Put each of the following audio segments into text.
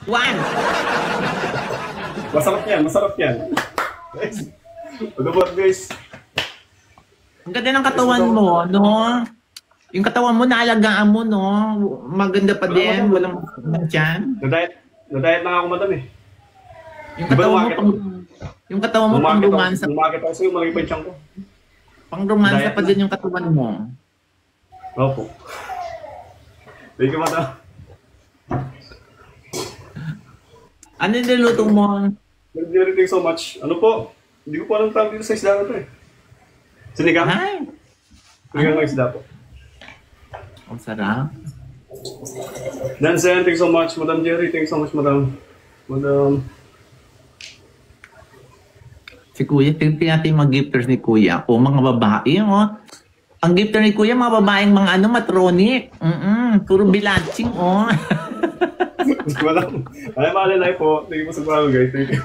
One! Masarap yan, masarap yan. Guys, pagkabot guys. Ang ganda ng katawan mo, no? Yung katawan mo, naalagaan mo, no? Maganda pa din, walang dyan. Na-diet lang ako, madam eh. Yung katawan mo, yung katawan mo, pang romansa. Umakit ako sa'yo, malaki pa yung tiyan ko. Pang romansa pa din yung katawan mo. Opo. Thank you, madam. Ano yung niluto mo? Thank you so much. Ano po? Hindi ko po alam tawag dito sa isda na ito eh. Sinigang? Ay! Sinigang ng isda po. Ang sarap. Dansen, thank you so much. Madam Jerry, thank you so much, madam. Madam. Si Kuya, tingnan natin yung mga gifters ni Kuya. O, mga babae, oh. Ang gifter ni Kuya, mga babaeng mga ano, matronic. Puro bilatching, oh. Madam. Ay, mahalala po. Thank you po sa bago, guys. Thank you.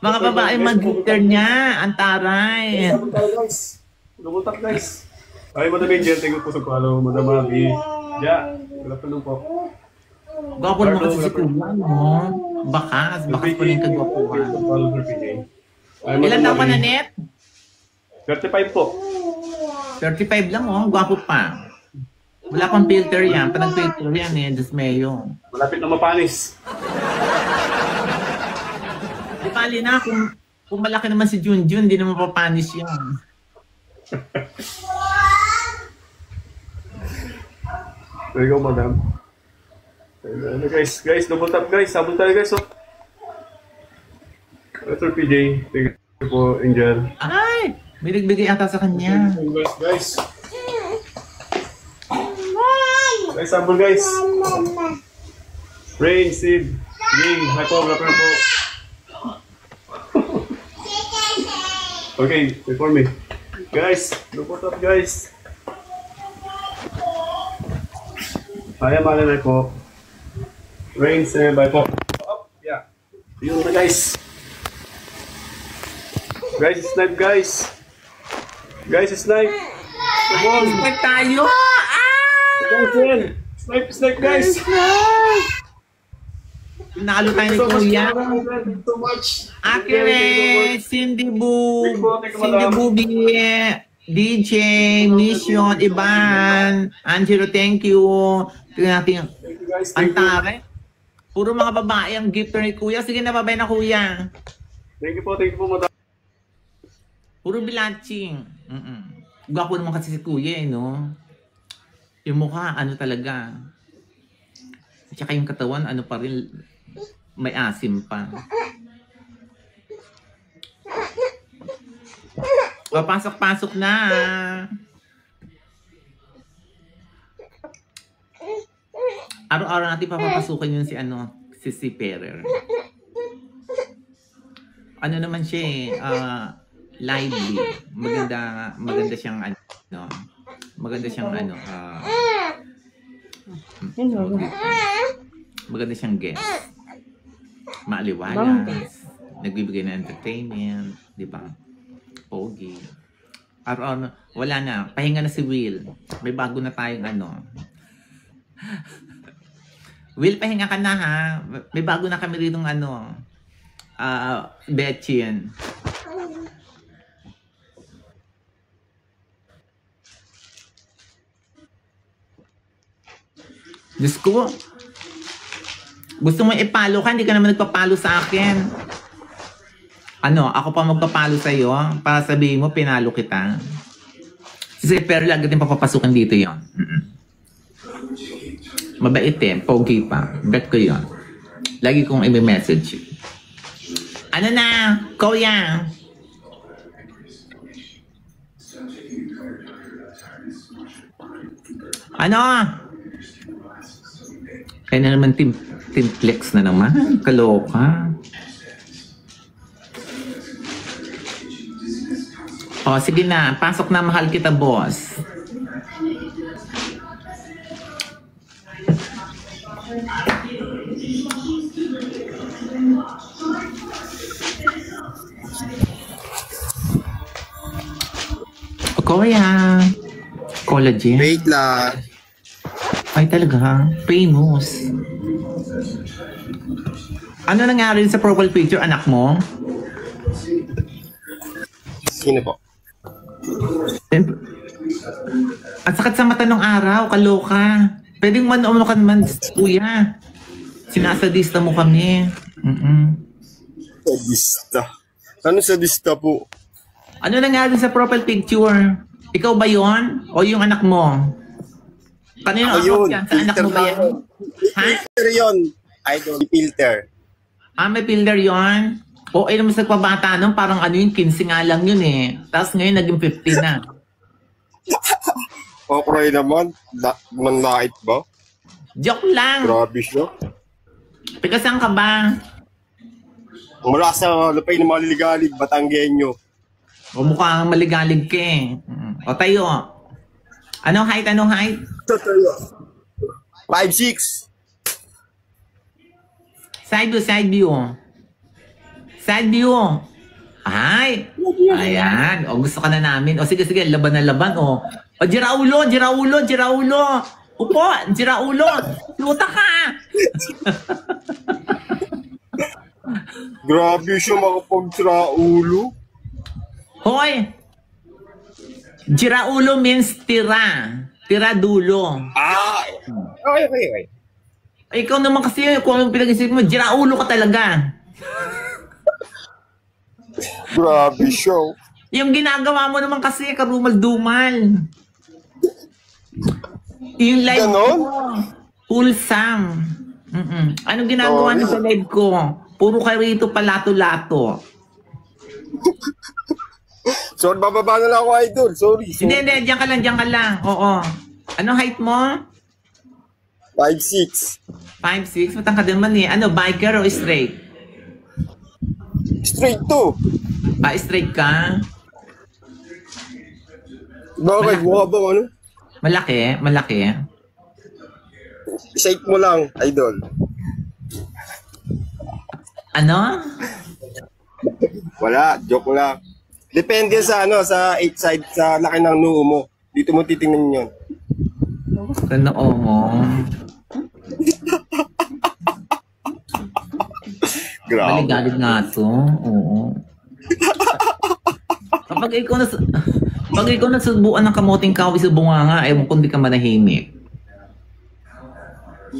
Mga babae mag-gifter niya. Ang taray. Double tap, guys. Ay, Madam Angel, thank you po sa follow. Madam Abby. Yeah, wala pa lang po. Gwapo naman kasi si Kuya, no? Bakas pa rin kagwapuhan. Ilan taon ka na, Net? 35 po. 35 lang, oh. Gwapo pa. Wala pang filter yan. Pag nag-filter yan, eh. Diyos mayo. Malapit na mapanis. Di pali na, kung malaki naman si Junjun, hindi naman papanis yan. There you go, madam. Ano guys, double tap guys. Sabon tayo guys, oh. Ito PJ. Thank you po, Angel. Ay! May nagbigay ata sa kanya. Guys. Guys, sabon guys. Rain, Sid, Ying, hi po, wala po. Okay, wait for me. Guys, double tap guys. Hi, malalay po. Rain, say bye po. Up, yeah. Yun na guys. Guys, snipe guys. Guys, snipe. Come on. Snipe tayo! Snipe guys. Nalo tayo ni Kuya. Thank you so much. Accurate, Cindy Bubi, DJ, Mission, Iban, Angelo, thank you. Tingnan natin. Ang tare. Puro mga babae ang gifter ni Kuya. Sige na, babay na Kuya. Thank you po, madam. Puro bilatching. Gwapo naman kasi si Kuya, eh, no? Yung mukha, ano talaga. Tsaka yung katawan, ano pa rin, may asim pa. Pasok-pasok na. Araw-araw natin papapasukan yun si Perer. Ano naman siya eh, lively. Maganda siyang maganda siyang guest. Maaliwalas. Nagbibigay ng entertainment. Di ba? Pogi. Araw-araw, wala na. Pahinga na si Will. May bago na tayong Will, pahinga ka na ha. May bago na kami ritong Betchin. Diyos ko. Gusto mo ipalo ka, hindi ka naman nagpapalo sa akin. Ako pa magpapalo sa'yo para sabihin mo, pinalo kita. Pero lagi din papapasukan dito yon. Mabait eh, pogi pa. Bet ko yon. Lagi kong i-message. Ano na, Kuya? Kaya na naman Timplex na naman. Kaloka. O, sige na. Pasok na, mahal kita, boss. Kuya. Collagen. Wait lang. Ay, talaga? Famous. Ano nangyari sa profile picture, anak mo? Sino po? At sakit sa mata ng araw, kaloka. Pwedeng man-ano ka naman, kuya. Sinasadista mo kami. Sadista. Ano sadista po? Ano nangyari sa profile picture? Ikaw ba yon? O yung anak mo? Kanino account yan? Sa anak mo ba yan? Ha? Filter yun. Idol, filter. Ah, may filter yon? O, ay naman sa pabata nun, parang ano yun, 15 nga lang yun eh. Tapos ngayon, naging 50 na. Okay naman. Manlait ba? Joke lang. Grabe siya. Teka, saan ka ba? Mula sa lupay ng mga liligalig, Batanggenyo. O mukhang maligalig ka eh. O tayo. Anong height? Anong height? Tatayo. 5'6". Side view, side view. Side view. Ay. Ayan. O gusto ka na namin. O sige, sige. Laban na laban. O Jiraulo, Jiraulo, Jiraulo. Upo, Jiraulo. Luta ka. Grabe siya makapag-Jiraulo. Hoy. Jiraulo means tira. Tira dulo. Ah. Okay. Ikaw naman kasi kung anong pinag-isip mo, Jiraulo ka talaga. Grabe siya. Yung ginagawa mo naman kasi, karumal-dumal. Yung live Ganon? ko, wholesome. Anong ginagawa niyo sa live ko? Puro kayo rito palato-lato. Sorry, bababa na lang ako, idol. Sorry. Hindi, diyan ka lang. Oo. Anong height mo? 5'6". 5'6", matangkad naman eh. Ano, biker o straight? Straight to. Ah, straight ka? Bakit? Mukha bang ano? Malaki. Shake mo lang, idol. Ano? Wala, joke lang. Depende sa sa 8 side, sa laki ng noo mo. Dito mo titingnan yun. Ano mo? Grabe. Maligalig nga to. Oo. Kapag ikaw nasubuan ng kamuting kahoy sa bunganga, ewan kung di ka manahimik.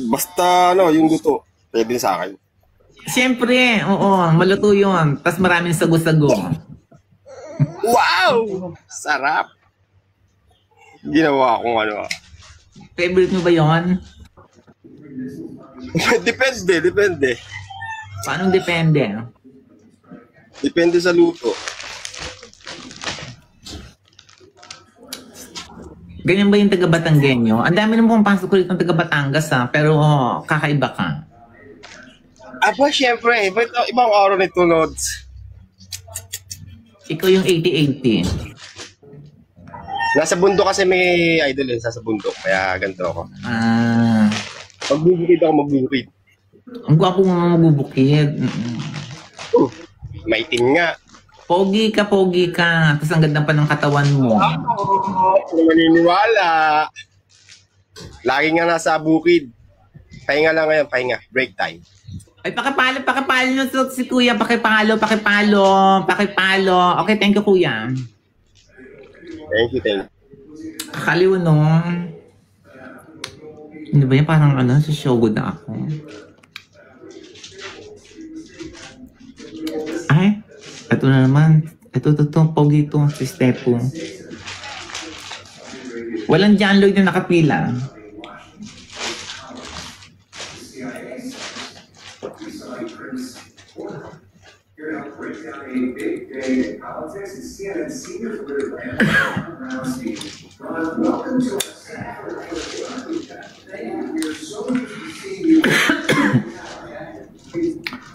Basta yung luto, pwede sa akin. Siyempre, oo, maluto yun. Tapos maraming sago-sago. Wow! Sarap! Ginawa kong Favorite mo ba yun? Depende. Paano depende? Depende sa luto. Ganyan ba yung taga-Batanggenyo? Ang dami naman pasok ko rito ng taga-Batangas pero kakaiba ka. Aba, syempre. Ibang araw nito, Lods. Ikaw yung 80-80. Nasa bundok kasi may idol sa bundok. Kaya ganito ako. Ah. Magbubukid ako, magbubukid. Ang gwapo nga magbubukid. Maitim nga. Pogi ka. Tapos ang ganda pa ng katawan mo. Kung maniniwala. Lagi nga nasa bukid. Pahinga lang ngayon, pahinga. Break time. Ay, pakipalo nyo si kuya. Pakipalo. Okay, thank you, kuya. Thank you. Kakaliw, no? Hindi ba yan? Parang susugod na ako. Ay, ito na naman. Ito, pogi ito, si Stepo. Walang John Lloyd na nakapila.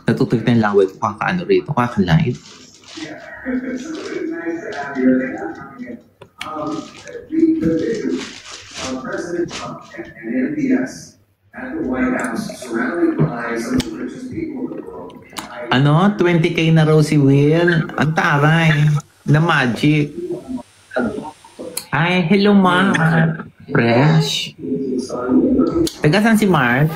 Natutuloy na yung language ko kakaano rito, kaka-live. President Trump and MBS at the White House surrounded by some of the richest people in the world. 20K na raw si Will. Ang taray. Na magic. Ay, hello ma. Fresh. Taga saan si Mark?